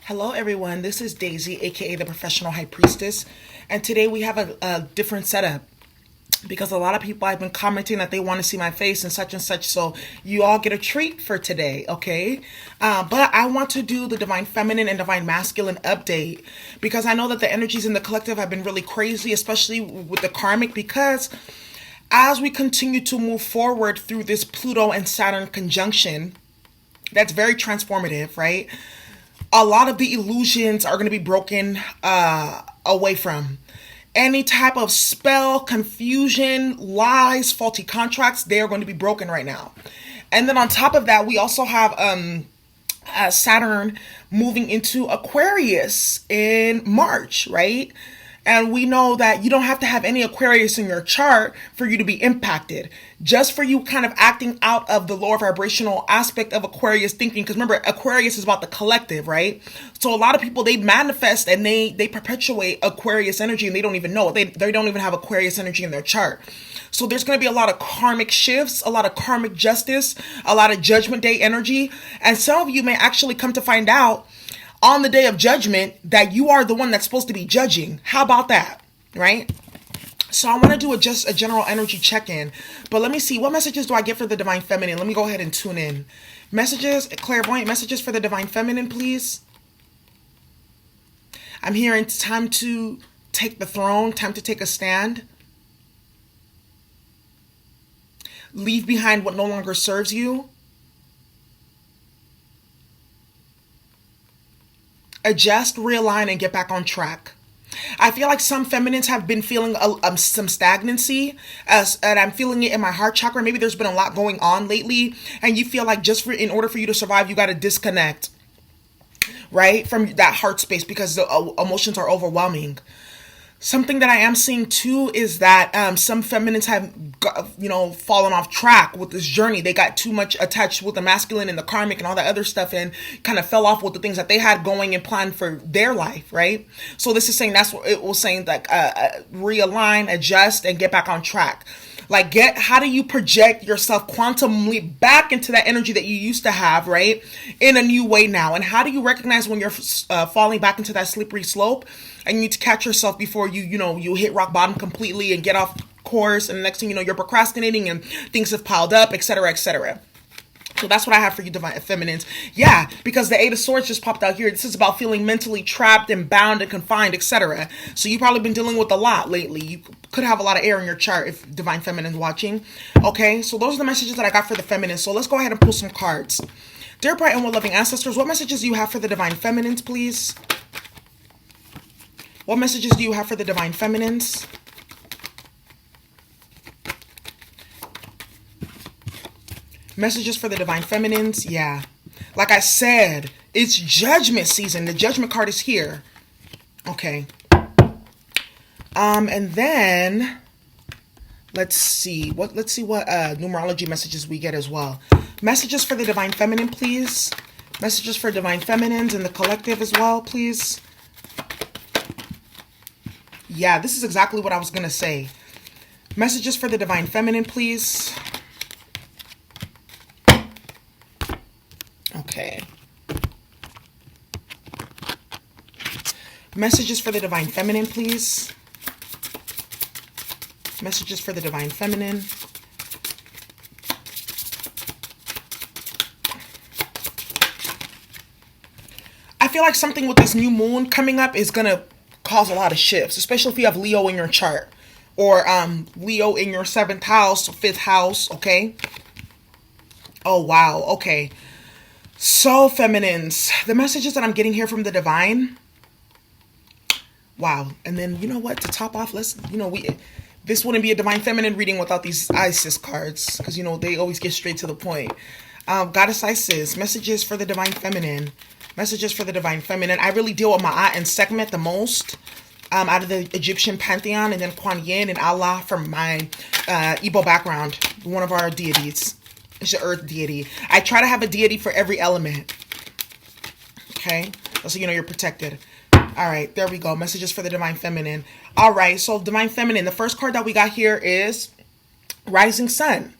Hello everyone, this is Daisy, aka the Professional High Priestess, and today we have a different setup because a lot of people have been commenting that they want to see my face and such, so you all get a treat for today, okay? But I want to do the Divine Feminine and Divine Masculine update because I know that the energies in the collective have been really crazy, especially with the Karmic, because as we continue to move forward through this Pluto and Saturn conjunction, that's very transformative, right? A lot of the illusions are going to be broken away from. Any type of spell, confusion, lies, faulty contracts, they are going to be broken right now. And then on top of that, we also have Saturn moving into Aquarius in March, right? And we know that you don't have to have any Aquarius in your chart for you to be impacted. Just for you kind of acting out of the lower vibrational aspect of Aquarius thinking. Because remember, Aquarius is about the collective, right? So a lot of people, they manifest and they perpetuate Aquarius energy and they don't even know it. They don't even have Aquarius energy in their chart. So there's going to be a lot of karmic shifts, a lot of karmic justice, a lot of judgment day energy. And some of you may actually come to find out on the day of judgment that you are the one that's supposed to be judging. How about that, right? So I want to do just a general energy check-in, but let me see, what messages do I get for the Divine Feminine? Let me go ahead and tune in. Messages, clairvoyant messages for the Divine Feminine, please. I'm hearing it's time to take the throne, time to take a stand. Leave behind what no longer serves you. Adjust, realign, and get back on track. I feel like some feminines have been feeling some stagnancy, and I'm feeling it in my heart chakra. Maybe there's been a lot going on lately, and you feel like in order for you to survive, you got to disconnect, right, from that heart space because the emotions are overwhelming. Something that I am seeing too is that some feminines have, fallen off track with this journey. They got too much attached with the masculine and the karmic and all that other stuff and kind of fell off with the things that they had going and planned for their life, right? So this is saying, that's what it was saying, like realign, adjust, and get back on track. Like, how do you project yourself quantumly back into that energy that you used to have, right? In a new way now. And how do you recognize when you're falling back into that slippery slope and you need to catch yourself before you hit rock bottom completely and get off course. And the next thing you know, you're procrastinating and things have piled up, etc., etc. So that's what I have for you, Divine Feminines. Yeah, because the Eight of Swords just popped out here. This is about feeling mentally trapped and bound and confined, etc. So you've probably been dealing with a lot lately. You could have a lot of air in your chart if Divine Feminine's watching. Okay, so those are the messages that I got for the Feminines. So let's go ahead and pull some cards. Dear bright and well-loving ancestors, what messages do you have for the Divine Feminines, please? What messages do you have for the Divine Feminines? Messages for the Divine Feminines, yeah. Like I said, it's judgment season. The judgment card is here. Okay. And then let's see what numerology messages we get as well. Messages for the Divine Feminine, please. Messages for Divine Feminines and the collective as well, please. Yeah, this is exactly what I was gonna say. Messages for the Divine Feminine, please. Okay. Messages for the Divine Feminine, please. Messages for the Divine Feminine. I feel like something with this new moon coming up is going to cause a lot of shifts, especially if you have Leo in your chart or Leo in your 7th house or 5th house, okay? Oh, wow, okay. So, feminines, the messages that I'm getting here from the divine. Wow. And then, you know what? To top off, this wouldn't be a Divine Feminine reading without these Isis cards. Because, they always get straight to the point. Goddess Isis, messages for the Divine Feminine. Messages for the Divine Feminine. I really deal with Ma'at and Sekhmet the most. Out of the Egyptian pantheon. And then Kuan Yin and Allah from my Igbo background. One of our deities. It's the earth deity. I try to have a deity for every element. Okay? So you're protected. All right, there we go. Messages for the Divine Feminine. All right, so Divine Feminine. The first card that we got here is Rising Sun.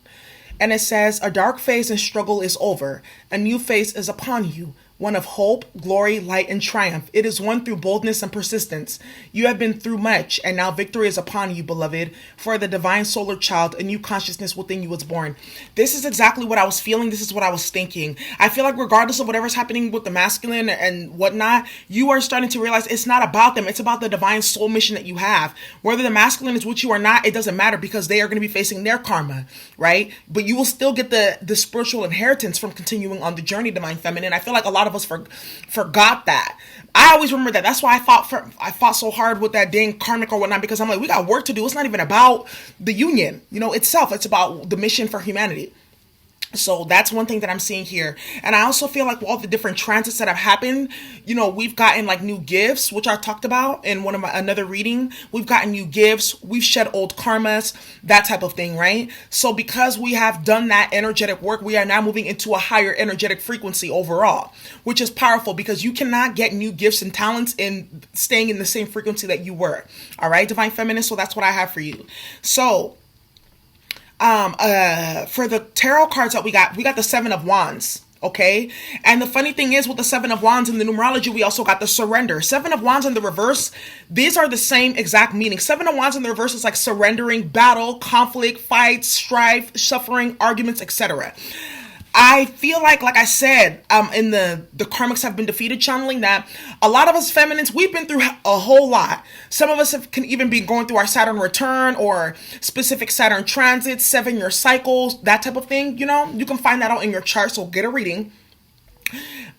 And it says, a dark phase and struggle is over. A new phase is upon you. one of hope, glory, light, and triumph. It is won through boldness and persistence. You have been through much, and now victory is upon you, beloved. For the divine solar child, a new consciousness within you was born. This is exactly what I was feeling. This is what I was thinking. I feel like regardless of whatever's happening with the masculine and whatnot, you are starting to realize it's not about them. It's about the divine soul mission that you have. Whether the masculine is with you or not, it doesn't matter, because they are going to be facing their karma, right? But you will still get the spiritual inheritance from continuing on the journey, divine feminine. I feel like a lot of us forgot that. I always remember that. That's why I fought so hard with that dang karmic or whatnot, because I'm like, we got work to do. It's not even about the union, itself. It's about the mission for humanity. So that's one thing that I'm seeing here. And I also feel like with all the different transits that have happened, we've gotten like new gifts, which I talked about in another reading. We've gotten new gifts. We've shed old karmas, that type of thing, right? So because we have done that energetic work, we are now moving into a higher energetic frequency overall, which is powerful, because you cannot get new gifts and talents in staying in the same frequency that you were. All right, divine feminine. So that's what I have for you. So for the tarot cards that we got the Seven of Wands. Okay. And the funny thing is, with the Seven of Wands in the numerology, we also got the surrender. Seven of Wands in the reverse. These are the same exact meaning. Seven of Wands in the reverse is like surrendering, battle, conflict, fights, strife, suffering, arguments, etc. I feel like I said, in the karmics have been defeated channeling, that a lot of us feminines, we've been through a whole lot. Some of us can even be going through our Saturn return or specific Saturn transits, 7-year cycles, that type of thing. You can find that out in your chart. So get a reading.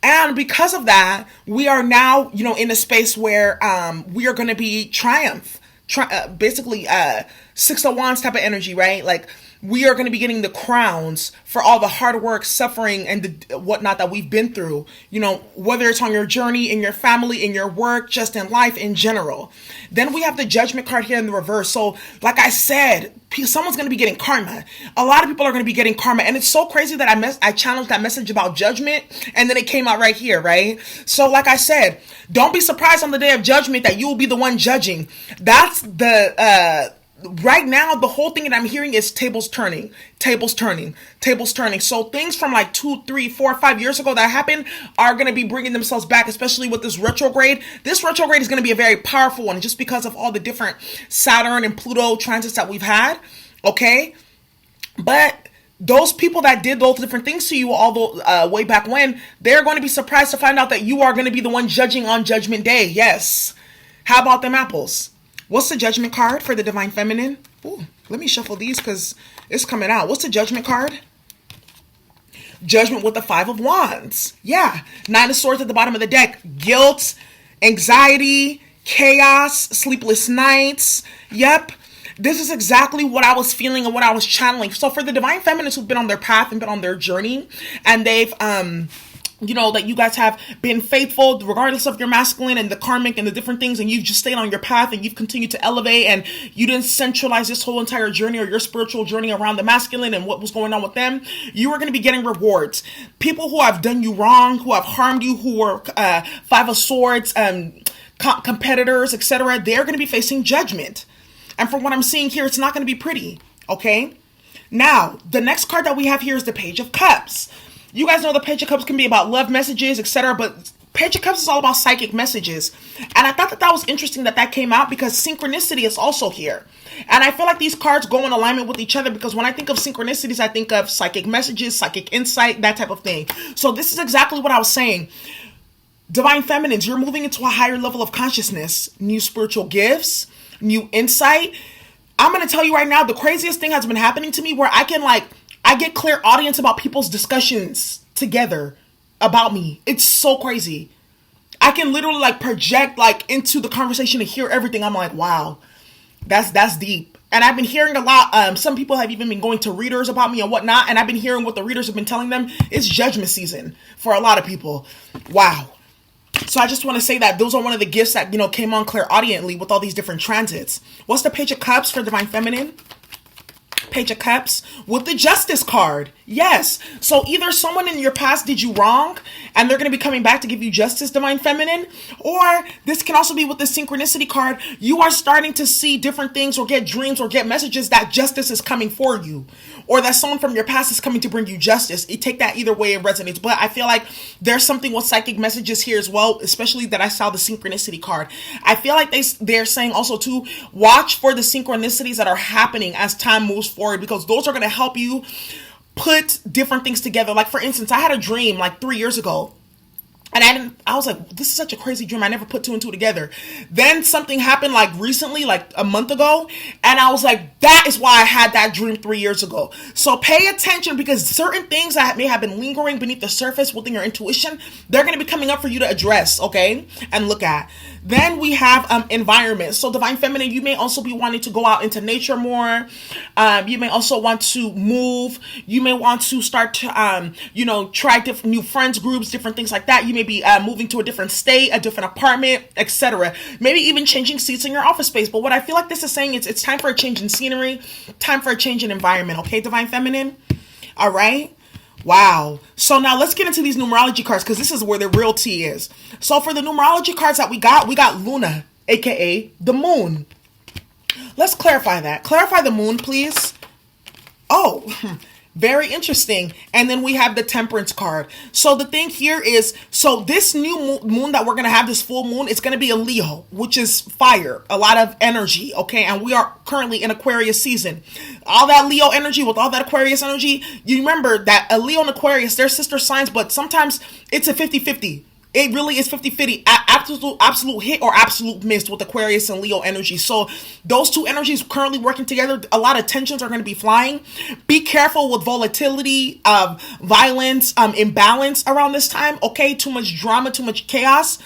And because of that, we are now, in a space where, we are going to be basically, Six of Wands type of energy, right? Like, we are going to be getting the crowns for all the hard work, suffering, and the whatnot that we've been through, whether it's on your journey, in your family, in your work, just in life in general. Then we have the Judgment card here in the reverse. So like I said, someone's going to be getting karma. A lot of people are going to be getting karma. And it's so crazy that I challenged that message about judgment, and then it came out right here, right? So like I said, don't be surprised on the day of judgment that you will be the one judging. That's right now, the whole thing that I'm hearing is tables turning. So things from like 2, 3, 4, 5 years ago that happened are going to be bringing themselves back, especially with this retrograde. This retrograde is going to be a very powerful one, just because of all the different Saturn and Pluto transits that we've had. Okay. But those people that did those different things to you all the way back when, they're going to be surprised to find out that you are going to be the one judging on Judgment Day. Yes. How about them apples? What's the Judgment card for the divine feminine? Ooh, let me shuffle these because it's coming out. What's the Judgment card? Judgment with the Five of Wands. Yeah. Nine of Swords at the bottom of the deck. Guilt, anxiety, chaos, sleepless nights. Yep. This is exactly what I was feeling and what I was channeling. So for the divine feminines who've been on their path and been on their journey, and they've, that you guys have been faithful regardless of your masculine and the karmic and the different things, and you've just stayed on your path and you've continued to elevate, and you didn't centralize this whole entire journey or your spiritual journey around the masculine and what was going on with them, you are going to be getting rewards. People who have done you wrong, who have harmed you, who were Five of Swords, competitors, etc., they're going to be facing judgment. And from what I'm seeing here, it's not going to be pretty. Okay? Now, the next card that we have here is the Page of Cups. You guys know the Page of Cups can be about love messages, etc., but Page of Cups is all about psychic messages. And I thought that was interesting that came out, because synchronicity is also here. And I feel like these cards go in alignment with each other, because when I think of synchronicities, I think of psychic messages, psychic insight, that type of thing. So this is exactly what I was saying. Divine feminines, you're moving into a higher level of consciousness, new spiritual gifts, new insight. I'm going to tell you right now, the craziest thing has been happening to me, where I get clear audience about people's discussions together about me. It's so crazy. I can literally project into the conversation to hear everything. I'm like, wow, that's deep. And I've been hearing a lot. Some people have even been going to readers about me and whatnot. And I've been hearing what the readers have been telling them. It's judgment season for a lot of people. Wow. So I just want to say that those are one of the gifts that, came on clairaudiently with all these different transits. What's the Page of Cups for divine feminine? Page of Cups with the Justice card. Yes. So either someone in your past did you wrong and they're going to be coming back to give you justice, Divine Feminine, or this can also be with the Synchronicity card. You are starting to see different things or get dreams or get messages that justice is coming for you, or that someone from your past is coming to bring you justice. You take that either way, it resonates. But I feel like there's something with psychic messages here as well, especially that I saw the Synchronicity card. I feel like they're saying also to watch for the synchronicities that are happening as time moves forward, because those are going to help you put different things together. Like, for instance, I had a dream like 3 years ago, and I was like, this is such a crazy dream. I never put two and two together. Then something happened like recently, like a month ago. And I was like, that is why I had that dream 3 years ago. So pay attention, because certain things that may have been lingering beneath the surface within your intuition, they're going to be coming up for you to address, okay? And look at. Then we have environment. So Divine Feminine, you may also be wanting to go out into nature more. You may also want to move. You may want to start to, try different new friends groups, different things like that. You may be moving to a different state, a different apartment, etc. Maybe even changing seats in your office space. But what I feel like this is saying is it's time for a change in scenery, time for a change in environment. Okay, Divine Feminine? All right. Wow. So now let's get into these numerology cards, because this is where the real tea is. So for the numerology cards that we got Luna, aka the moon. Let's clarify that. Clarify the moon, please. Oh, very interesting. And then we have the Temperance card. So the thing here is, so this new moon that we're going to have, this full moon, it's going to be a Leo, which is fire, a lot of energy, okay? And we are currently in Aquarius season. All that Leo energy with all that Aquarius energy, you remember that a Leo and Aquarius, they're sister signs, but sometimes it's a 50-50. It really is 50-50, absolute hit or absolute miss with Aquarius and Leo energy. So those two energies currently working together, a lot of tensions are going to be flying. Be careful with volatility, violence, imbalance around this time, okay? Too much drama, too much chaos.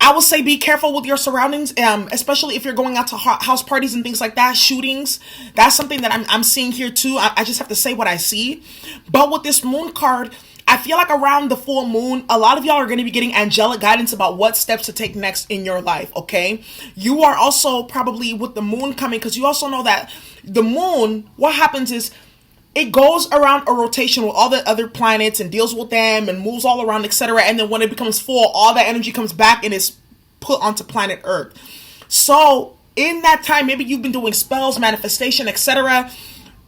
I will say be careful with your surroundings, especially if you're going out to house parties and things like that, shootings. That's something that I'm seeing here too. I just have to say what I see. But with this moon card, I feel like around the full moon, a lot of y'all are going to be getting angelic guidance about what steps to take next in your life, okay? You are also probably with the moon coming, because you also know that the moon, what happens is it goes around a rotation with all the other planets and deals with them and moves all around, etc. And then when it becomes full, all that energy comes back and is put onto planet Earth. So in that time, maybe you've been doing spells, manifestation, etc.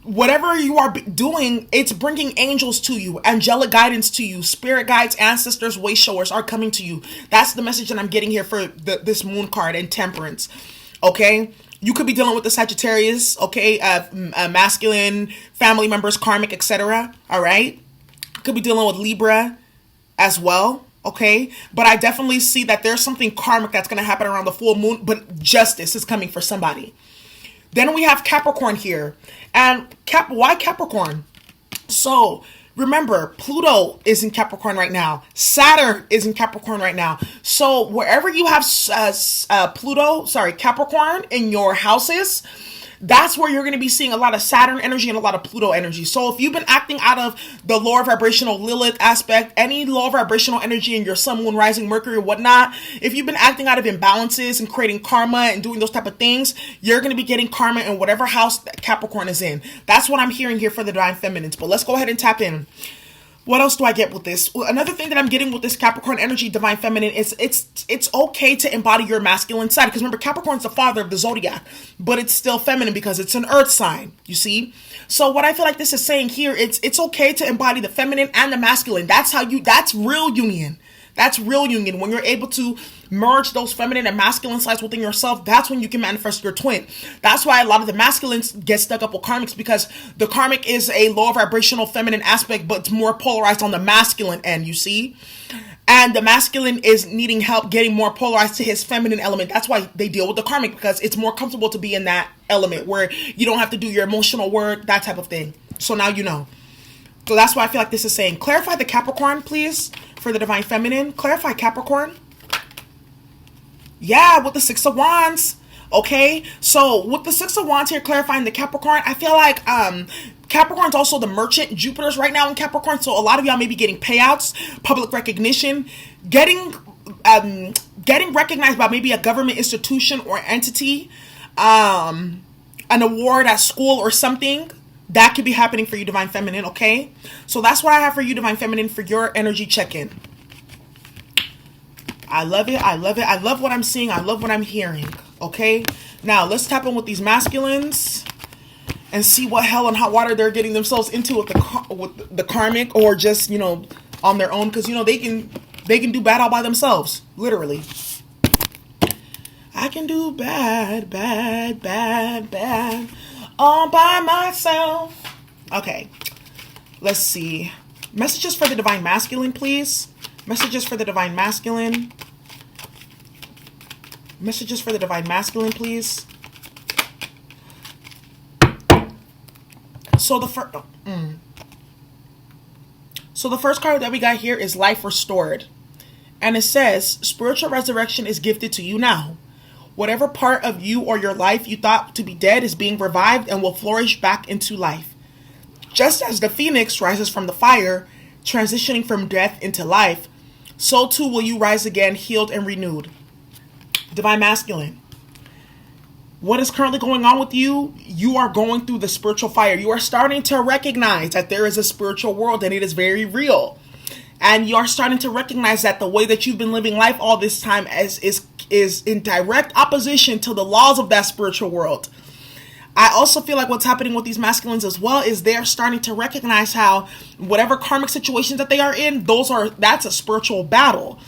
Whatever you are doing, it's bringing angels to you, angelic guidance to you, spirit guides, ancestors, way showers are coming to you. That's the message that I'm getting here for this moon card and Temperance. Okay, you could be dealing with the Sagittarius, okay, masculine family members, karmic, etc. All right, could be dealing with Libra as well. Okay, but I definitely see that there's something karmic that's going to happen around the full moon, but justice is coming for somebody. Then we have Capricorn here. And why Capricorn? So remember, Pluto is in Capricorn right now. Saturn is in Capricorn right now. So wherever you have Capricorn in your houses, that's where you're going to be seeing a lot of Saturn energy and a lot of Pluto energy. So if you've been acting out of the lower vibrational Lilith aspect, any lower vibrational energy in your sun, moon, rising, Mercury, or whatnot, if you've been acting out of imbalances and creating karma and doing those type of things, you're going to be getting karma in whatever house that Capricorn is in. That's what I'm hearing here for the Divine Feminines. But let's go ahead and tap in. What else do I get with this? Well, another thing that I'm getting with this Capricorn energy, Divine Feminine, is it's okay to embody your masculine side. Because remember, Capricorn's the father of the zodiac, but it's still feminine because it's an earth sign, you see? So what I feel like this is saying here, it's okay to embody the feminine and the masculine. That's real union. That's real union. When you're able to merge those feminine and masculine sides within yourself, that's when you can manifest your twin. That's why a lot of the masculines get stuck up with karmics, because the karmic is a lower vibrational feminine aspect, but it's more polarized on the masculine end, you see? And the masculine is needing help getting more polarized to his feminine element. That's why they deal with the karmic, because it's more comfortable to be in that element where you don't have to do your emotional work, that type of thing. So now you know. So that's why I feel like this is saying, clarify the Capricorn, please, for the Divine Feminine. Clarify Capricorn. Yeah, with the Six of Wands. Okay, so with the Six of Wands here, clarifying the Capricorn, I feel like Capricorn's also the merchant. Jupiter's right now in Capricorn, so a lot of y'all may be getting payouts, public recognition, getting recognized by maybe a government institution or entity, an award at school or something. That could be happening for you, Divine Feminine, okay? So that's what I have for you, Divine Feminine, for your energy check-in. I love it. I love it. I love what I'm seeing. I love what I'm hearing, okay? Now, let's tap in with these masculines and see what hell and hot water they're getting themselves into with the karmic, or just, you know, on their own, because, you know, they can do bad all by themselves, literally. I can do bad, bad, bad, bad all by myself. Okay, let's see. Messages for the Divine Masculine, please. Messages for the Divine Masculine. Messages for the Divine Masculine, please. So the first card that we got here is Life Restored. And it says, spiritual resurrection is gifted to you now. Whatever part of you or your life you thought to be dead is being revived and will flourish back into life. Just as the phoenix rises from the fire, transitioning from death into life, so too will you rise again, healed and renewed. Divine Masculine. What is currently going on with you? You are going through the spiritual fire. You are starting to recognize that there is a spiritual world and it is very real. And you are starting to recognize that the way that you've been living life all this time is in direct opposition to the laws of that spiritual world. I also feel like what's happening with these masculines as well is they're starting to recognize how whatever karmic situations that they are in, that's a spiritual battle.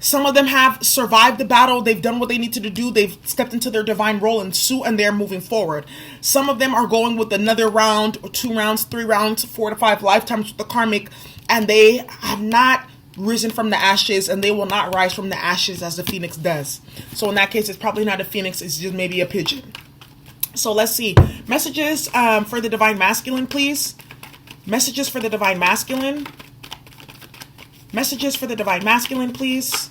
Some of them have survived the battle. They've done what they needed to do. They've stepped into their divine role and suit, and they're moving forward. Some of them are going with another round, or 2 rounds, 3 rounds, 4 to 5 lifetimes with the karmic, and they have not risen from the ashes, and they will not rise from the ashes as the phoenix does. So in that case, it's probably not a phoenix. It's just maybe a pigeon. So let's see. Messages for the Divine Masculine, please. Messages for the Divine Masculine. Messages for the Divine Masculine, please.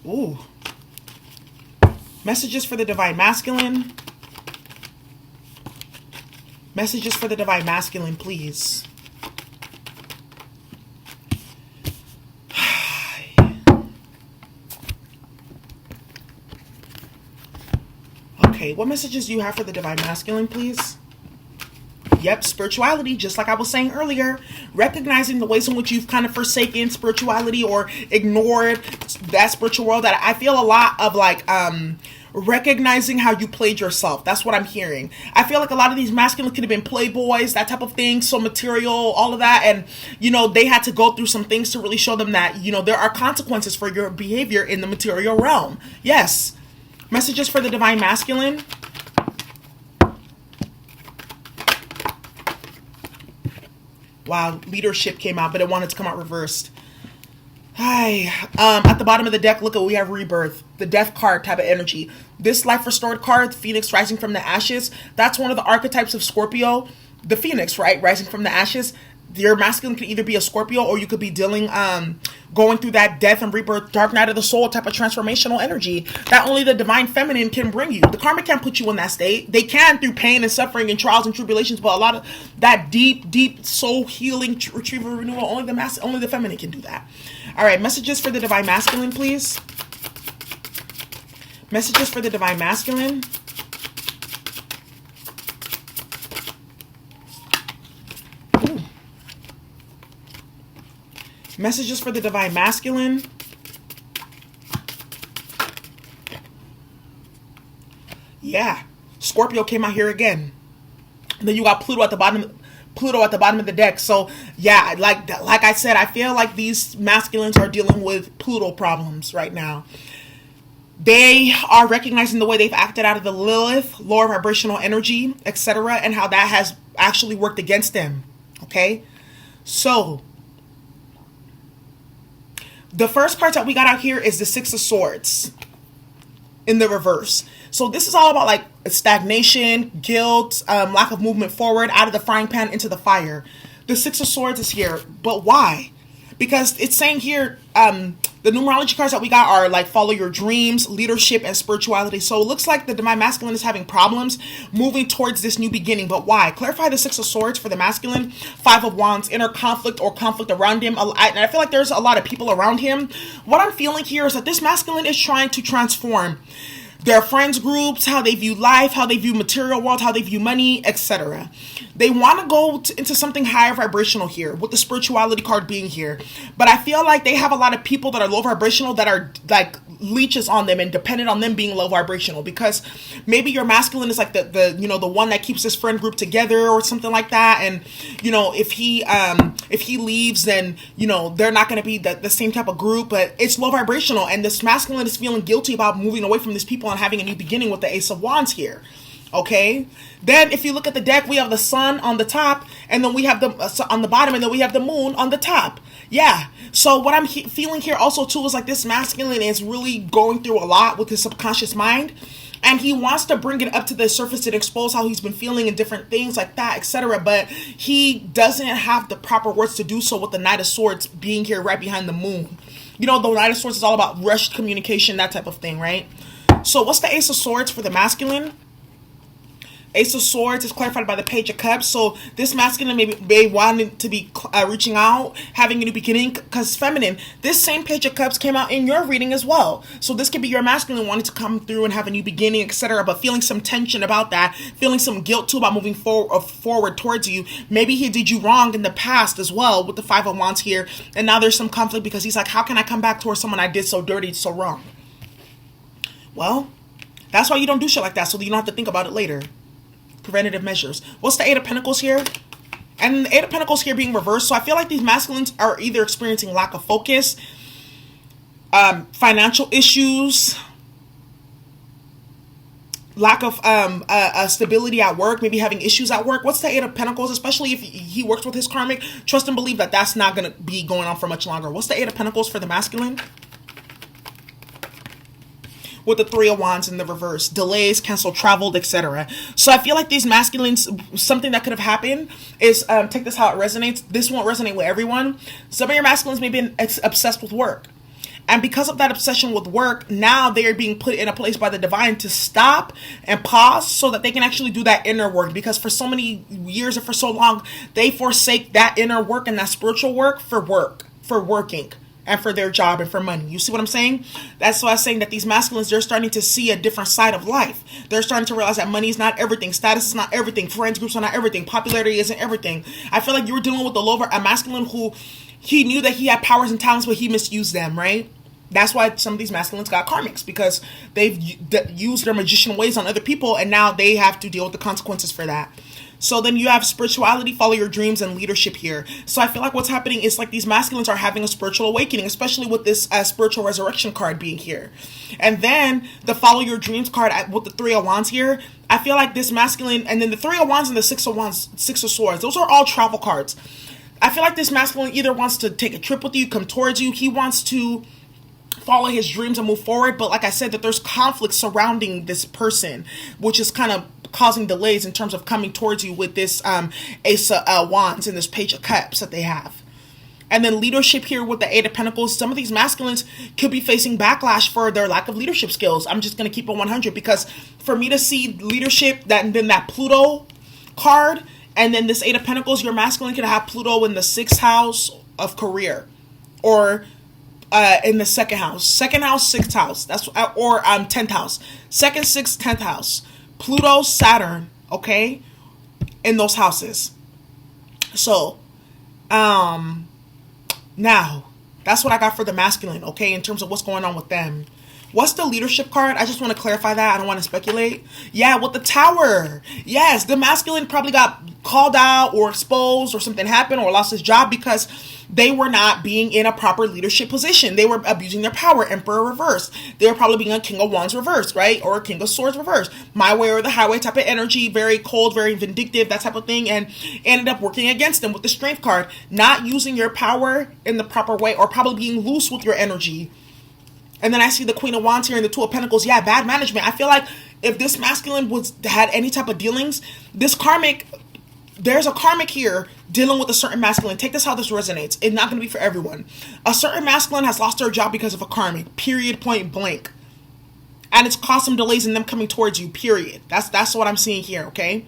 Ooh. Messages for the Divine Masculine. Messages for the Divine Masculine, please. Okay, what messages do you have for the Divine Masculine, please? Yep, spirituality, just like I was saying earlier. Recognizing the ways in which you've kind of forsaken spirituality or ignored that spiritual world. That I feel a lot of like recognizing how you played yourself. That's what I'm hearing. I feel like a lot of these masculine could have been playboys, that type of thing, so material, all of that. And, you know, they had to go through some things to really show them that, you know, there are consequences for your behavior in the material realm. Yes. Messages for the Divine Masculine. Wow, leadership came out, but it wanted to come out reversed. Hi. At the bottom of the deck, look at we have rebirth. The death card type of energy. This life restored card, Phoenix rising from the ashes. That's one of the archetypes of Scorpio. The Phoenix, right? Rising from the ashes. Your masculine could either be a Scorpio, or you could be dealing, going through that death and rebirth, dark night of the soul type of transformational energy that only the Divine Feminine can bring you. The karmic can't put you in that state. They can through pain and suffering and trials and tribulations, but a lot of that deep soul healing, retrieval, renewal, only the feminine can do that. All right, messages for the Divine Masculine, please. Messages for the Divine Masculine. Messages for the Divine Masculine. Yeah, Scorpio came out here again. And then you got Pluto at the bottom of the deck. So yeah, like I said, I feel like these masculines are dealing with Pluto problems right now. They are recognizing the way they've acted out of the Lilith, lower vibrational energy, etc., and how that has actually worked against them. Okay, so the first card that we got out here is the Six of Swords in the reverse. So this is all about like stagnation, guilt, lack of movement forward, out of the frying pan into the fire. The Six of Swords is here, but why? Because it's saying here, the numerology cards that we got are like follow your dreams, leadership, and spirituality. So it looks like the Divine Masculine is having problems moving towards this new beginning. But why? Clarify the Six of Swords for the masculine. Five of Wands, inner conflict or conflict around him. And I feel like there's a lot of people around him. What I'm feeling here is that this masculine is trying to transform. their friends groups, how they view life, how they view material world, how they view money, etc. They want to go into something higher vibrational here, with the spirituality card being here. But I feel like they have a lot of people that are low vibrational that are like leeches on them and dependent on them being low vibrational, because maybe your masculine is like the you know, the one that keeps his friend group together or something like that. And you know, if he leaves, then you know, they're not going to be the same type of group, but it's low vibrational, and this masculine is feeling guilty about moving away from these people and having a new beginning with the Ace of Wands here. Okay, then if you look at the deck, we have the sun on the top, and then we have the on the bottom, and then we have the moon on the top. Yeah, so what I'm feeling here also too is like this masculine is really going through a lot with his subconscious mind, and he wants to bring it up to the surface and expose how he's been feeling and different things like that, etc. But he doesn't have the proper words to do so, with the Knight of Swords being here right behind the moon. You know, the Knight of Swords is all about rushed communication, that type of thing, right? So what's the Ace of Swords for the masculine? Ace of Swords is clarified by the Page of Cups. So this masculine may want to be reaching out, having a new beginning, because feminine, this same Page of Cups came out in your reading as well. So this could be your masculine wanting to come through and have a new beginning, etc. But feeling some tension about that, feeling some guilt too about moving forward towards you. Maybe he did you wrong in the past as well with the Five of Wands here. And now there's some conflict because he's like, how can I come back towards someone I did so dirty, so wrong? Well, that's why you don't do shit like that, so that you don't have to think about it later. Preventative measures. What's the Eight of Pentacles here? And the Eight of Pentacles here being reversed. So I feel like these masculines are either experiencing lack of focus, financial issues, lack of stability at work, maybe having issues at work. What's the Eight of Pentacles? Especially if he works with his karmic, trust and believe that that's not going to be going on for much longer. What's the Eight of Pentacles for the masculine? With the Three of Wands in the reverse, delays, canceled, traveled, etc. So I feel like these masculines, something that could have happened is, take this how it resonates. This won't resonate with everyone. Some of your masculines may be obsessed with work. And because of that obsession with work, now they are being put in a place by the divine to stop and pause so that they can actually do that inner work. Because for so many years and for so long, they forsake that inner work and that spiritual work, for working. And for their job and for money. You see what I'm saying? That's why I'm saying that these masculines, they're starting to see a different side of life. They're starting to realize that money is not everything. Status is not everything. Friends groups are not everything. Popularity isn't everything. I feel like you were dealing with a masculine who he knew that he had powers and talents, but he misused them, right? That's why some of these masculines got karmics, because they've used their magician ways on other people, and now they have to deal with the consequences for that. So then you have spirituality, follow your dreams, and leadership here. So I feel like what's happening is like these masculines are having a spiritual awakening, especially with this spiritual resurrection card being here. And then the follow your dreams card with the Three of Wands here. I feel like this masculine, and then the Three of Wands and the Six of Wands, Six of Swords, those are all travel cards. I feel like this masculine either wants to take a trip with you, come towards you. He wants to follow his dreams and move forward. But like I said, that there's conflict surrounding this person, which is kind of causing delays in terms of coming towards you with this Ace of Wands and this Page of Cups that they have. And then leadership here with the Eight of Pentacles. Some of these masculines could be facing backlash for their lack of leadership skills. I'm just going to keep it 100, because for me to see leadership, and then that Pluto card, and then this Eight of Pentacles, your masculine could have Pluto in the 6th house of career, or in the 2nd house. 2nd house, 6th house. That's or 10th house. 2nd, 6th, 10th house. Pluto, Saturn, okay, in those houses. So, now, that's what I got for the masculine, okay, in terms of what's going on with them. What's the leadership card? I just want to clarify that. I don't want to speculate. Yeah, with the Tower. Yes, the masculine probably got called out or exposed or something happened or lost his job because they were not being in a proper leadership position. They were abusing their power. Emperor reverse. They were probably being a King of Wands reverse, right? Or a King of Swords reverse. My way or the highway type of energy. Very cold, very vindictive, that type of thing. And ended up working against them with the Strength card. Not using your power in the proper way, or probably being loose with your energy. And then I see the Queen of Wands here and the Two of Pentacles. Yeah, bad management. I feel like if this masculine had any type of dealings, this karmic, there's a karmic here dealing with a certain masculine. Take this how this resonates. It's not going to be for everyone. A certain masculine has lost their job because of a karmic. Period, point blank. And it's caused some delays in them coming towards you. Period. That's what I'm seeing here, okay?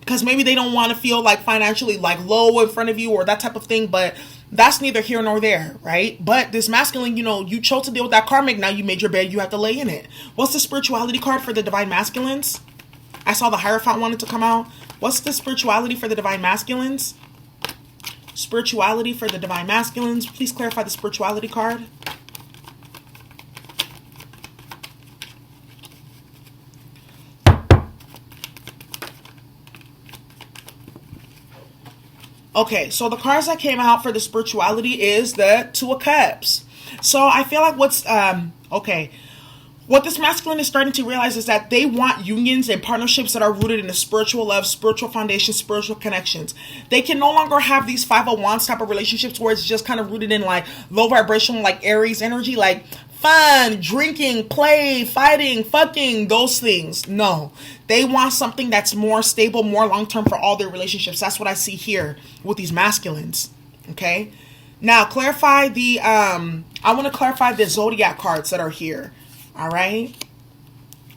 Because maybe they don't want to feel like financially like low in front of you or that type of thing, but That's neither here nor there, right? But this masculine, you chose to deal with that karmic. Now you made your bed, you have to lay in it. What's the spirituality card for the divine masculines? I saw the Hierophant wanted to come out. What's the spirituality for the divine masculines? Spirituality for the divine masculines. Please clarify the spirituality card. Okay, so the cards that came out for the spirituality is the Two of Cups. So I feel like what this masculine is starting to realize is that they want unions and partnerships that are rooted in the spiritual love, spiritual foundation, spiritual connections. They can no longer have these Five of Wands type of relationships where it's just kind of rooted in like low vibration, like Aries energy, like fun, drinking, play, fighting, fucking, those things. No, they want something that's more stable, more long-term for all their relationships. That's what I see here with these masculines. Okay. Now clarify I want to clarify the zodiac cards that are here. All right.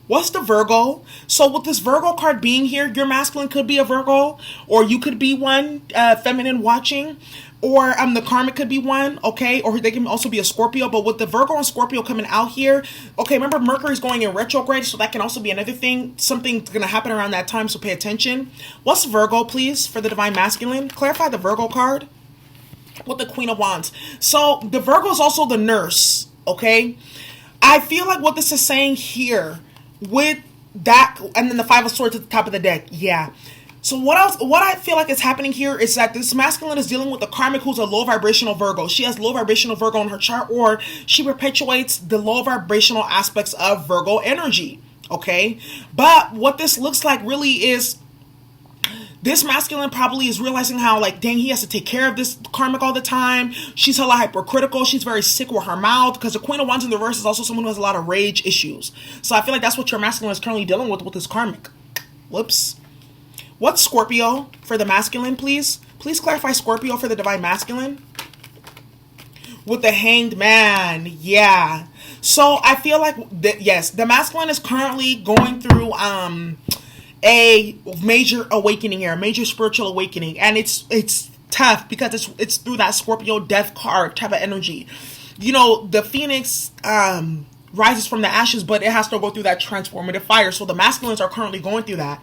What's the Virgo? So with this Virgo card being here, your masculine could be a Virgo, or you could be one, feminine watching, or the Karmic could be one, okay? Or they can also be a Scorpio. But with the Virgo and Scorpio coming out here, okay, remember Mercury's going in retrograde, so that can also be another thing. Something's going to happen around that time, so pay attention. What's Virgo, please, for the divine masculine? Clarify the Virgo card with the Queen of Wands. So the Virgo is also the nurse, okay? I feel like what this is saying here with that, and then the Five of Swords at the top of the deck. Yeah. So what I feel like is happening here is that this masculine is dealing with the karmic who's a low vibrational Virgo. She has low vibrational Virgo in her chart, or she perpetuates the low vibrational aspects of Virgo energy. Okay. But what this looks like really is this masculine probably is realizing how, like, dang, he has to take care of this karmic all the time. She's hella hypercritical. She's very sick with her mouth, because the Queen of Wands in the reverse is also someone who has a lot of rage issues. So I feel like that's what your masculine is currently dealing with this karmic. Whoops. What's Scorpio for the masculine, please? Please clarify Scorpio for the divine masculine. With the Hanged Man. Yeah. So I feel like, yes, the masculine is currently going through a major awakening here, a major spiritual awakening, and it's tough because it's through that Scorpio death card type of energy. The Phoenix rises from the ashes, but it has to go through that transformative fire. So the masculines are currently going through that.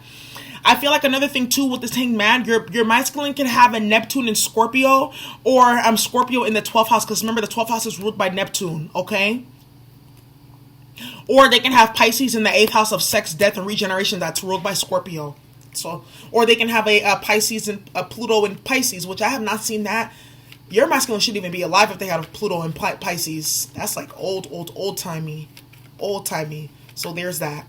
I feel like another thing too with this Hanged Man, your masculine can have a Neptune in Scorpio, or Scorpio in the 12th house, because remember the 12th house is ruled by Neptune, okay? Or they can have Pisces in the 8th house of sex, death, and regeneration that's ruled by Scorpio. So, or they can have a Pisces and a Pluto in Pisces, which I have not seen that. Your masculine shouldn't even be alive if they had a Pluto in Pisces. That's like old-timey. So there's that.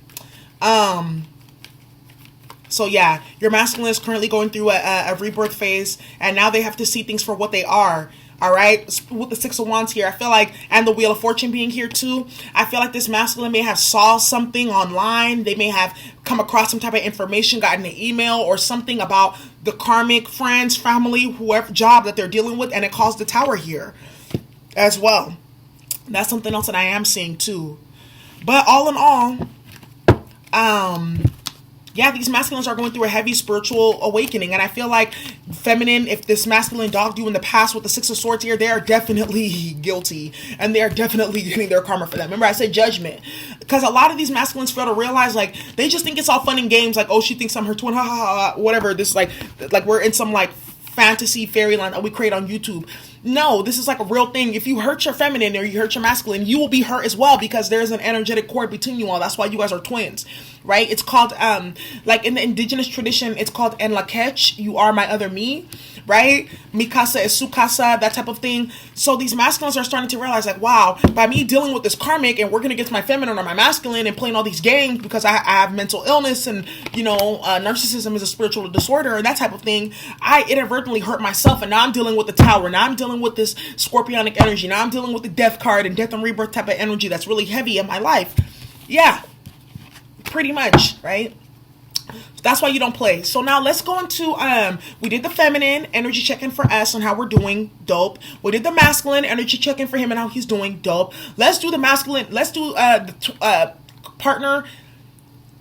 So yeah, your masculine is currently going through a rebirth phase, and now they have to see things for what they are. All right, with the Six of Wands here, I feel like, and the Wheel of Fortune being here too, I feel like this masculine may have saw something online. They may have come across some type of information, gotten an email or something about the karmic, friends, family, whoever job that they're dealing with, and it caused the Tower here as well. That's something else that I am seeing too. But all in all, yeah, these masculines are going through a heavy spiritual awakening. And I feel like feminine, if this masculine dogged you in the past with the Six of Swords here, they are definitely guilty. And they are definitely getting their karma for that. Remember, I said judgment. Because a lot of these masculines fail to realize, like, they just think it's all fun and games. Like, oh, she thinks I'm her twin, ha ha ha, whatever. This, like we're in some, like, fantasy fairyland that we create on YouTube. No, this is like a real thing. If you hurt your feminine or you hurt your masculine, you will be hurt as well, because there's an energetic cord between you all. That's why you guys are twins, right? It's called, like in the indigenous tradition, it's called En Lakech, you are my other me, right? Mikasa is Sukasa, that type of thing. So these masculines are starting to realize, like, wow, by me dealing with this karmic and working against my feminine or my masculine and playing all these games because I have mental illness and, narcissism is a spiritual disorder and that type of thing, I inadvertently hurt myself, and now I'm dealing with the Tower. Now I'm dealing with this scorpionic energy. Now I'm dealing with the death card and death and rebirth type of energy that's really heavy in my life. Yeah, pretty much, right? That's why you don't play. So now let's go into, we did the feminine energy check-in for us and how we're doing. Dope. We did the masculine energy check-in for him and how he's doing. Dope. Let's do the masculine. Let's do the partner,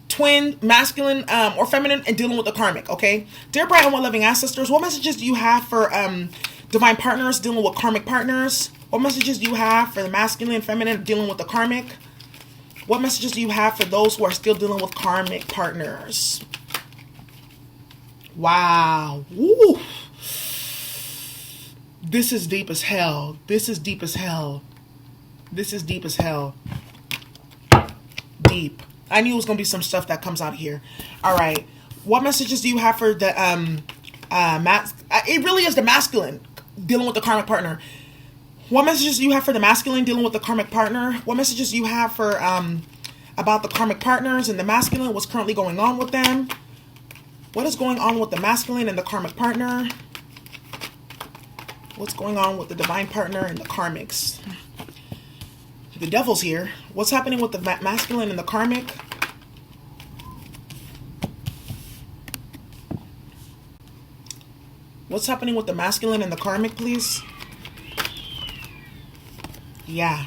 twin, masculine, or feminine, and dealing with the karmic, okay? Dear bright and well-loving ancestors, what messages do you have for Divine partners dealing with karmic partners. What messages do you have for the masculine and feminine dealing with the karmic? What messages do you have for those who are still dealing with karmic partners? Wow. Woo. This is deep as hell. This is deep as hell. This is deep as hell. Deep. I knew it was going to be some stuff that comes out here. All right. What messages do you have for the it really is the masculine dealing with the karmic partner. What messages do you have for the masculine dealing with the karmic partner? What messages do you have for about the karmic partners and the masculine? What's currently going on with them? What is going on with the masculine and the karmic partner? What's going on with the divine partner and the karmics? The devil's here. What's happening with the masculine and the karmic? What's happening with the masculine and the karmic, please? Yeah.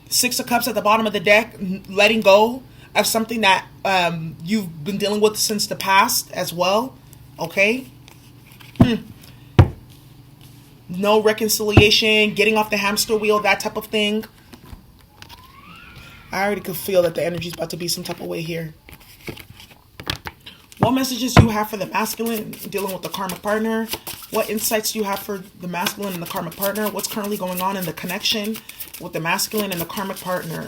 Six of Cups at the bottom of the deck, letting go of something that you've been dealing with since the past as well. Okay? No reconciliation, getting off the hamster wheel, that type of thing. I already could feel that the energy is about to be some type of way here. What messages do you have for the masculine dealing with the karmic partner? What insights do you have for the masculine and the karmic partner? What's currently going on in the connection with the masculine and the karmic partner?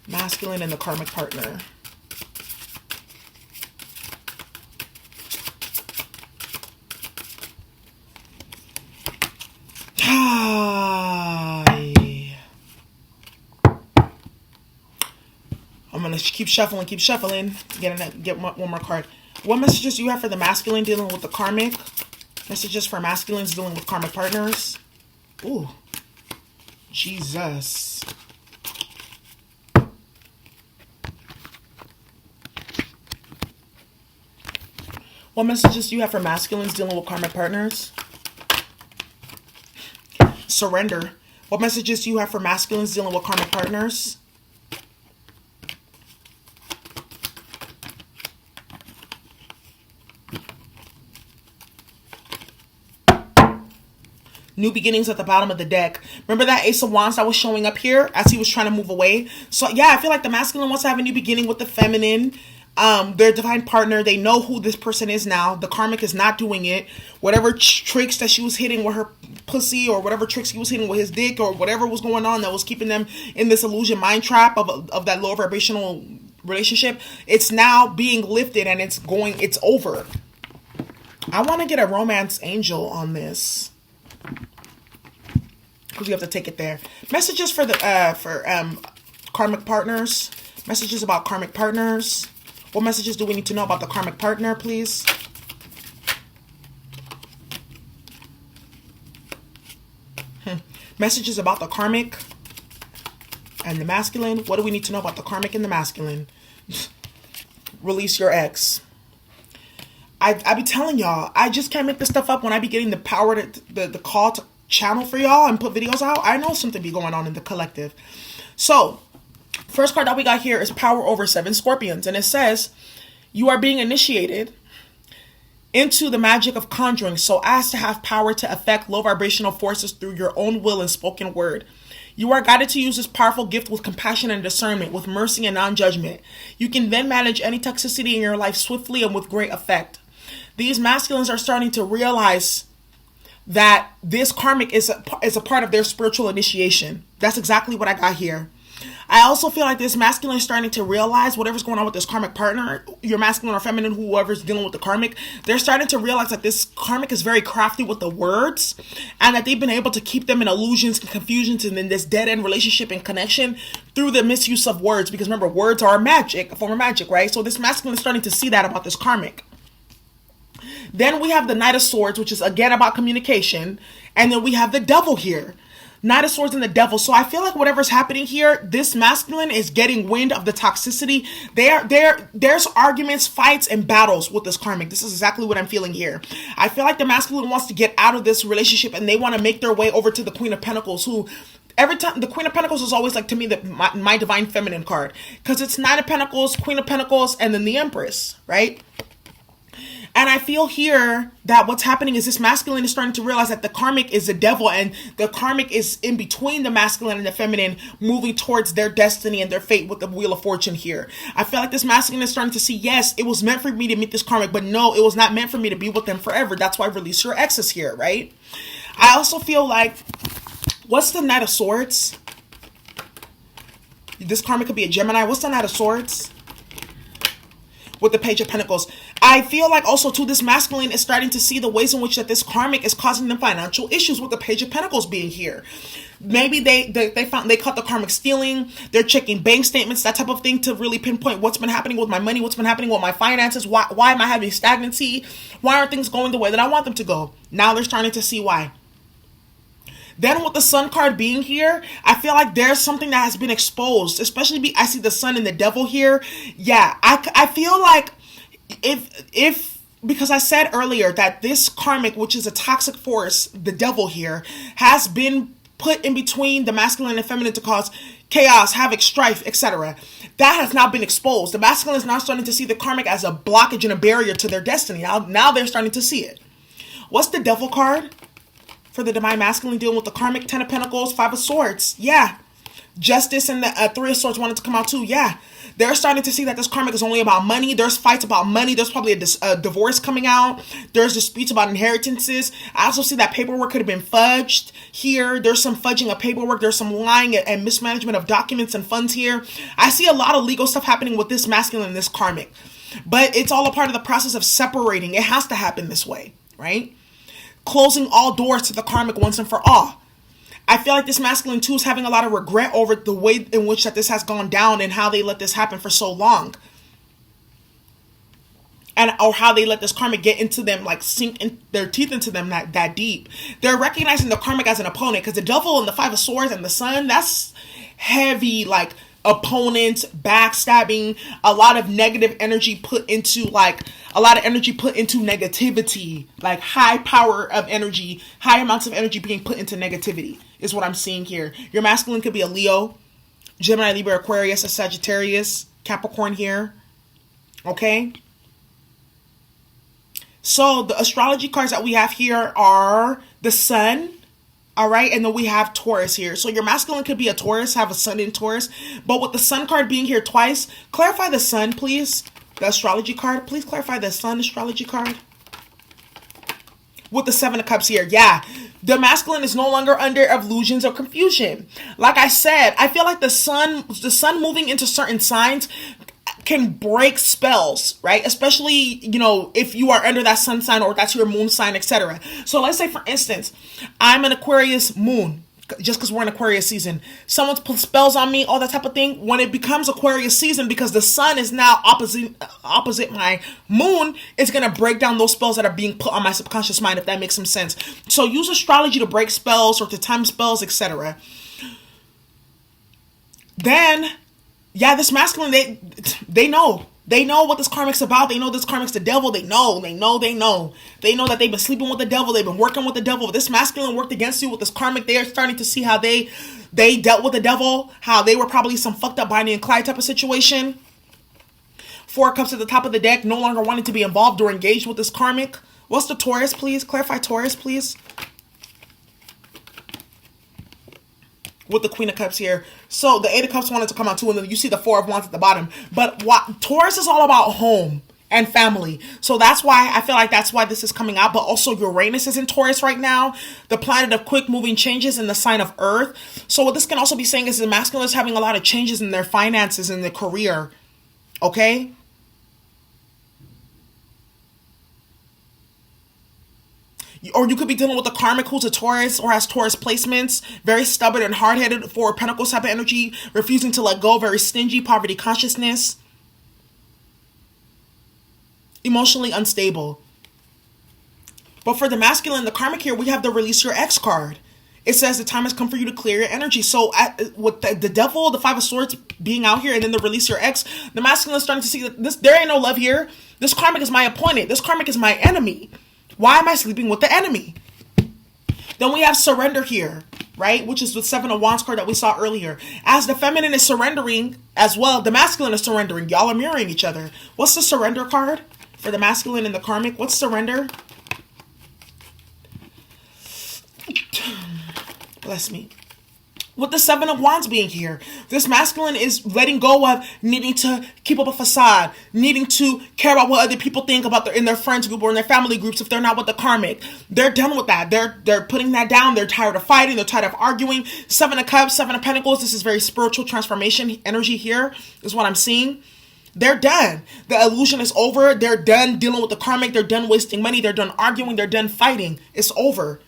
Masculine and the karmic partner. I'm going to keep shuffling. Get one more card. What messages do you have for the masculine dealing with the karmic? Messages for masculines dealing with karmic partners. Ooh. Jesus. What messages do you have for masculines dealing with karmic partners? Surrender. What messages do you have for masculines dealing with karmic partners? New beginnings at the bottom of the deck. Remember that Ace of Wands that was showing up here as he was trying to move away? So yeah, I feel like the masculine wants to have a new beginning with the feminine. Their divine partner, they know who this person is now. The karmic is not doing it. Whatever tricks that she was hitting with her pussy, or whatever tricks he was hitting with his dick, or whatever was going on that was keeping them in this illusion mind trap of that low vibrational relationship, it's now being lifted and it's over. I want to get a romance angel on this, because you have to take it there. Messages for the karmic partners. Messages about karmic partners. What messages do we need to know about the karmic partner, please? Messages about the karmic and the masculine. What do we need to know about the karmic and the masculine? Release your ex. I be telling y'all, I just can't make this stuff up when I be getting the power the call to channel for y'all and put videos out. I know something be going on in the collective. So first card that we got here is Power over 7 Scorpions. And it says, you are being initiated into the magic of conjuring so as to have power to affect low vibrational forces through your own will and spoken word. You are guided to use this powerful gift with compassion and discernment, with mercy and non-judgment. You can then manage any toxicity in your life swiftly and with great effect. These masculines are starting to realize that this karmic is a part of their spiritual initiation. That's exactly what I got here. I also feel like this masculine is starting to realize whatever's going on with this karmic partner, your masculine or feminine, whoever's dealing with the karmic, they're starting to realize that this karmic is very crafty with the words, and that they've been able to keep them in illusions and confusions and in this dead-end relationship and connection through the misuse of words. Because remember, words are magic, a form of magic, right? So this masculine is starting to see that about this karmic. Then we have the Knight of Swords, which is again about communication. And then we have the Devil here. Knight of Swords and the Devil. So I feel like whatever's happening here, this masculine is getting wind of the toxicity. There's arguments, fights, and battles with this karmic. This is exactly what I'm feeling here. I feel like the masculine wants to get out of this relationship and they want to make their way over to the Queen of Pentacles, who every time, the Queen of Pentacles is always like, to me, my divine feminine card, because it's Knight of Pentacles, Queen of Pentacles, and then the Empress, right? And I feel here that what's happening is this masculine is starting to realize that the karmic is the devil, and the karmic is in between the masculine and the feminine, moving towards their destiny and their fate with the Wheel of Fortune here. I feel like this masculine is starting to see, yes, it was meant for me to meet this karmic, but no, it was not meant for me to be with them forever. That's why release your exes here, right? I also feel like, what's the Knight of Swords? This karmic could be a Gemini. What's the Knight of Swords? With the Page of Pentacles. I feel like also too, this masculine is starting to see the ways in which that this karmic is causing them financial issues with the Page of Pentacles being here. Maybe they caught the karmic stealing. They're checking bank statements, that type of thing, to really pinpoint what's been happening with my money, what's been happening with my finances. Why am I having stagnancy? Why aren't things going the way that I want them to go? Now they're starting to see why. Then with the Sun card being here, I feel like there's something that has been exposed, especially I see the Sun and the Devil here. Yeah, I feel like if because I said earlier that this karmic, which is a toxic force, the Devil here, has been put in between the masculine and feminine to cause chaos, havoc, strife, etc. That has now been exposed. The masculine is now starting to see the karmic as a blockage and a barrier to their destiny. Now they're starting to see it. What's the Devil card for the divine masculine dealing with the karmic? 10 of Pentacles, 5 of Swords. Yeah. Justice and the 3 of Swords wanted to come out too. Yeah. They're starting to see that this karmic is only about money. There's fights about money. There's probably a divorce coming out. There's disputes about inheritances. I also see that paperwork could have been fudged here. There's some fudging of paperwork. There's some lying and mismanagement of documents and funds here. I see a lot of legal stuff happening with this masculine and this karmic. But it's all a part of the process of separating. It has to happen this way, right? Closing all doors to the karmic once and for all. I feel like this masculine too is having a lot of regret over the way in which that this has gone down and how they let this happen for so long. Or how they let this karmic get into them, like sink in their teeth into them that deep. They're recognizing the karmic as an opponent, because the Devil and the 5 of Swords and the Sun, that's heavy, like opponent, backstabbing, a lot of negative energy put into negativity, like high power of energy, high amounts of energy being put into negativity is what I'm seeing here. Your masculine could be a Leo, Gemini, Libra, Aquarius, a Sagittarius, Capricorn here. Okay. So the astrology cards that we have here are the Sun. All right, and then we have Taurus here. So your masculine could be a Taurus, have a Sun in Taurus. But with the Sun card being here twice, clarify the Sun, please. The astrology card, please clarify the Sun astrology card. With the 7 of Cups here, yeah. The masculine is no longer under illusions or confusion. Like I said, I feel like the sun moving into certain signs can break spells, right? Especially, if you are under that sun sign or that's your moon sign, etc. So let's say, for instance, I'm an Aquarius moon, just because we're in Aquarius season. Someone's put spells on me, all that type of thing. When it becomes Aquarius season, because the sun is now opposite my moon, it's going to break down those spells that are being put on my subconscious mind, if that makes some sense. So use astrology to break spells or to time spells, etc. Then, yeah, this masculine, they know. They know what this karmic's about. They know this karmic's the devil. They know that they've been sleeping with the devil. They've been working with the devil. If this masculine worked against you with this karmic, they are starting to see how they dealt with the devil, how they were probably some fucked up Bonnie and Clyde type of situation. 4 Cups at the top of the deck, no longer wanting to be involved or engaged with this karmic. What's the Taurus, please? Clarify Taurus, please. With the Queen of Cups here. So the 8 of Cups wanted to come out too, and then you see the 4 of Wands at the bottom. But Taurus is all about home and family. So that's why I feel like that's why this is coming out. But also Uranus is in Taurus right now, the planet of quick moving changes in the sign of Earth. So what this can also be saying is the masculine is having a lot of changes in their finances and their career. Okay? Or you could be dealing with a karmic who's a Taurus or has Taurus placements, very stubborn and hard-headed, 4 of Pentacles type of energy, refusing to let go, very stingy, poverty consciousness, emotionally unstable. But for the masculine, the karmic here, we have the Release Your Ex card. It says the time has come for you to clear your energy. So with the devil, the Five of Swords being out here, and then the release your ex, the masculine is starting to see that there ain't no love here. This karmic is my appointed. This karmic is my enemy. Why am I sleeping with the enemy? Then we have surrender here, right? Which is the Seven of Wands card that we saw earlier. As the feminine is surrendering as well, the masculine is surrendering. Y'all are mirroring each other. What's the surrender card for the masculine and the karmic? What's surrender? Bless me. With the Seven of Wands being here, this masculine is letting go of needing to keep up a facade, needing to care about what other people think about in their friends group or in their family groups if they're not with the karmic. They're done with that. They're putting that down. They're tired of fighting. They're tired of arguing. Seven of Cups, Seven of Pentacles. This is very spiritual transformation energy here is what I'm seeing. They're done. The illusion is over. They're done dealing with the karmic. They're done wasting money. They're done arguing. They're done fighting. It's over.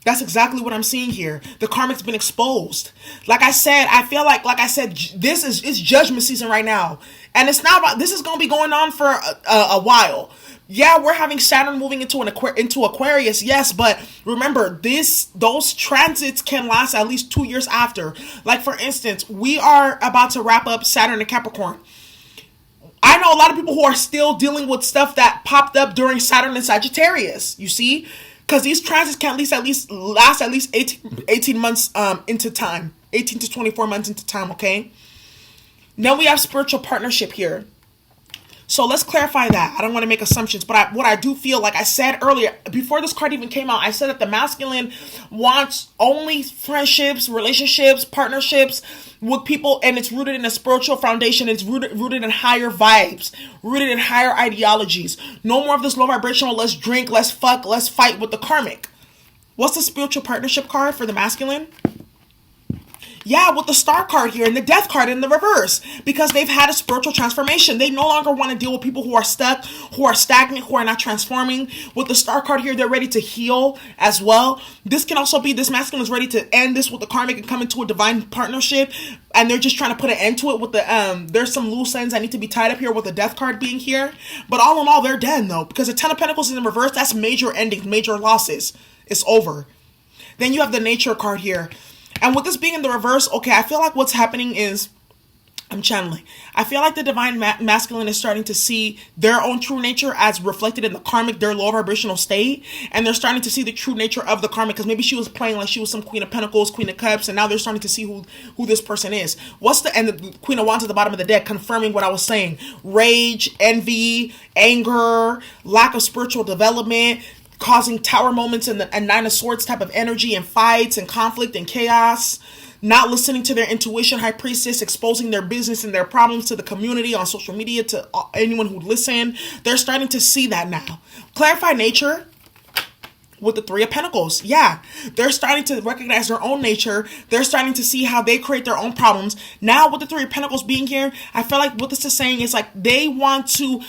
That's exactly what I'm seeing here. The karmic's been exposed. Like I said, I feel like I said, it's judgment season right now. And it's not, this is going to be going on for a while. Yeah, we're having Saturn moving into Aquarius, yes, but remember, those transits can last at least 2 years after. Like, for instance, we are about to wrap up Saturn and Capricorn. I know a lot of people who are still dealing with stuff that popped up during Saturn and Sagittarius, you see? Because these transits can at least last 18 months into time. 18 to 24 months into time, okay? Now we have spiritual partnership here. So let's clarify that. I don't want to make assumptions, but what I do feel, like I said earlier, before this card even came out, I said that the masculine wants only friendships, relationships, partnerships with people, and it's rooted in a spiritual foundation. It's rooted in higher vibes, rooted in higher ideologies. No more of this low vibrational, let's drink, let's fuck, let's fight with the karmic. What's the spiritual partnership card for the masculine? Yeah, with the Star card here and the Death card in the reverse, because they've had a spiritual transformation. They no longer want to deal with people who are stuck, who are stagnant, who are not transforming. With the Star card here, they're ready to heal as well. This can also be, this masculine is ready to end this with the karmic and come into a divine partnership, and they're just trying to put an end to it with the, there's some loose ends that need to be tied up here with the Death card being here. But all in all, they're done though, because the Ten of Pentacles in the reverse, that's major endings, major losses. It's over. Then you have the Nature card here. And with this being in the reverse, okay, I feel like what's happening is, I'm channeling. I feel like the divine masculine is starting to see their own true nature as reflected in the karmic, their low vibrational state. And they're starting to see the true nature of the karmic, because maybe she was playing like she was some Queen of Pentacles, Queen of Cups, and now they're starting to see who this person is. And the Queen of Wands at the bottom of the deck, confirming what I was saying. Rage, envy, anger, lack of spiritual development, causing tower moments and Nine of Swords type of energy and fights and conflict and chaos, not listening to their intuition, High Priestess, exposing their business and their problems to the community on social media, to anyone who'd listen. They're starting to see that now. Clarify nature with the Three of Pentacles. Yeah, they're starting to recognize their own nature. They're starting to see how they create their own problems. Now with the Three of Pentacles being here, I feel like what this is saying is like they want to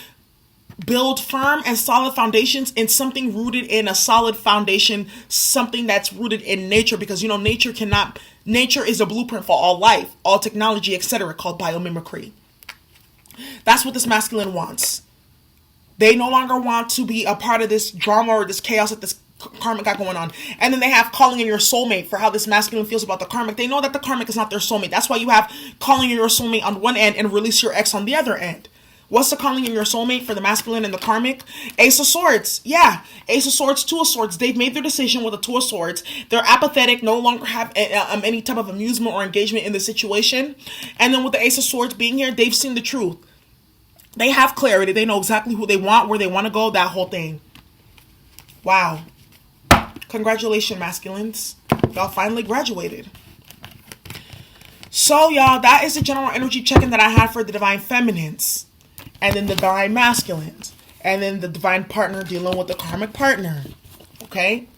build firm and solid foundations in something rooted in a solid foundation, something that's rooted in nature, because you know nature is a blueprint for all life, all technology, etc., called biomimicry. That's what this masculine wants. They no longer want to be a part of this drama or this chaos that this karmic got going on. And then they have calling in your soulmate for how this masculine feels about the karmic. They know that the karmic is not their soulmate. That's why you have calling in your soulmate on one end and release your ex on the other end. What's the calling in your soulmate for the masculine and the karmic? Ace of Swords. Yeah. Ace of Swords, Two of Swords. They've made their decision with the Two of Swords. They're apathetic, no longer have any type of amusement or engagement in the situation. And then with the Ace of Swords being here, they've seen the truth. They have clarity. They know exactly who they want, where they want to go, that whole thing. Wow. Congratulations, masculines. Y'all finally graduated. So, y'all, that is the general energy check-in that I had for the divine feminines. And then the divine masculines. And then the divine partner dealing with the karmic partner. Okay?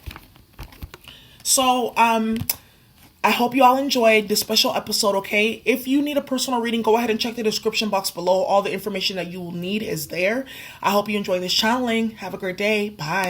So, I hope you all enjoyed this special episode, okay? If you need a personal reading, go ahead and check the description box below. All the information that you will need is there. I hope you enjoy this channeling. Have a great day. Bye.